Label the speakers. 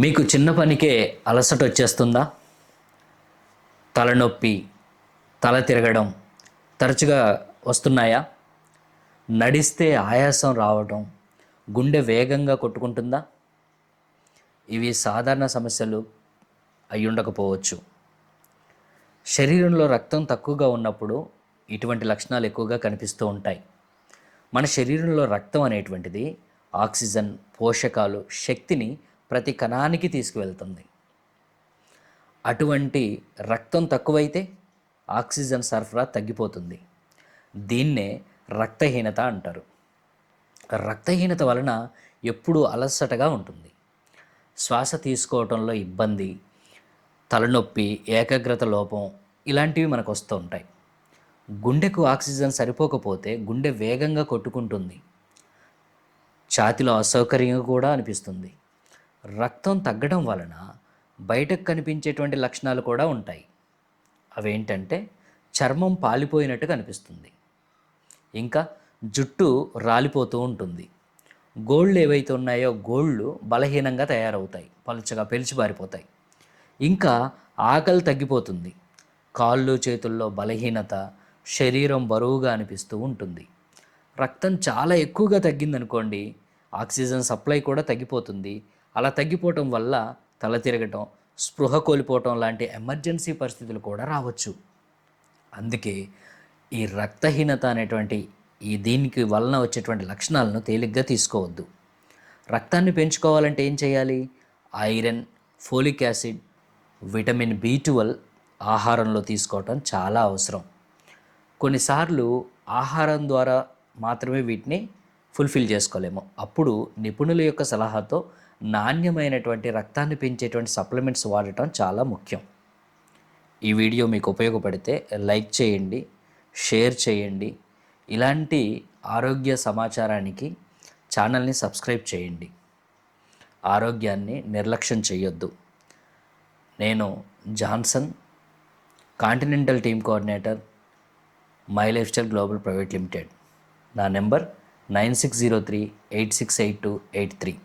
Speaker 1: మీకు చిన్న పనికే అలసట వచ్చేస్తుందా? తలనొప్పి, తల తిరగడం తరచుగా వస్తున్నాయా? నడిస్తే ఆయాసం రావడం, గుండె వేగంగా కొట్టుకుంటుందా? ఇవి సాధారణ సమస్యలు అయ్యుండకపోవచ్చు. శరీరంలో రక్తం తక్కువగా ఉన్నప్పుడు ఇటువంటి లక్షణాలు ఎక్కువగా కనిపిస్తూ ఉంటాయి. మన శరీరంలో రక్తం అనేటువంటిది ఆక్సిజన్, పోషకాలు, శక్తిని ప్రతి కణానికి తీసుకువెళ్తుంది. అటువంటి రక్తం తక్కువైతే ఆక్సిజన్ సరఫరా తగ్గిపోతుంది. దీన్నే రక్తహీనత అంటారు. రక్తహీనత వలన ఎప్పుడూ అలసటగా ఉంటుంది. శ్వాస తీసుకోవటంలో ఇబ్బంది, తలనొప్పి, ఏకాగ్రత లోపం ఇలాంటివి మనకు వస్తూ ఉంటాయి. గుండెకు ఆక్సిజన్ సరిపోకపోతే గుండె వేగంగా కొట్టుకుంటుంది. ఛాతీలో అసౌకర్యంగా కూడా అనిపిస్తుంది. రక్తం తగ్గడం వలన బయటకు కనిపించేటువంటి లక్షణాలు కూడా ఉంటాయి. అవేంటంటే చర్మం పాలిపోయినట్టు కనిపిస్తుంది, ఇంకా జుట్టు రాలిపోతూ ఉంటుంది. గోళ్ళు ఏవైతే ఉన్నాయో గోళ్ళు బలహీనంగా తయారవుతాయి, పలుచగా పెలిచిబారిపోతాయి. ఇంకా ఆకలి తగ్గిపోతుంది. కాళ్ళు చేతుల్లో బలహీనత, శరీరం బరువుగా అనిపిస్తూ ఉంటుంది. రక్తం చాలా ఎక్కువగా తగ్గిందనుకోండి, ఆక్సిజన్ సప్లై కూడా తగ్గిపోతుంది. అలా తగ్గిపోవటం వల్ల తల తిరగటం, స్పృహ కోల్పోవటం లాంటి ఎమర్జెన్సీ పరిస్థితులు కూడా రావచ్చు. అందుకే ఈ రక్తహీనత అనేటువంటి దీనికి వలన వచ్చేటువంటి లక్షణాలను తేలిగ్గా తీసుకోవద్దు. రక్తాన్ని పెంచుకోవాలంటే ఏం చేయాలి? Iron, folic acid, vitamin B12 ఆహారంలో తీసుకోవటం చాలా అవసరం. కొన్నిసార్లు ఆహారం ద్వారా మాత్రమే వీటిని ఫుల్ఫిల్ చేసుకోలేము. అప్పుడు నిపుణుల యొక్క సలహాతో నాణ్యమైనటువంటి రక్తాన్ని పెంచేటువంటి సప్లిమెంట్స్ వాడటం చాలా ముఖ్యం. ఈ వీడియో మీకు ఉపయోగపడితే లైక్ చేయండి, షేర్ చేయండి. ఇలాంటి ఆరోగ్య సమాచారానికి ఛానల్ని సబ్స్క్రైబ్ చేయండి. ఆరోగ్యాన్ని నిర్లక్ష్యం చేయొద్దు. నేను Johnson, continental team coordinator, my life style global private limited. నా నెంబర్ 9603 868283.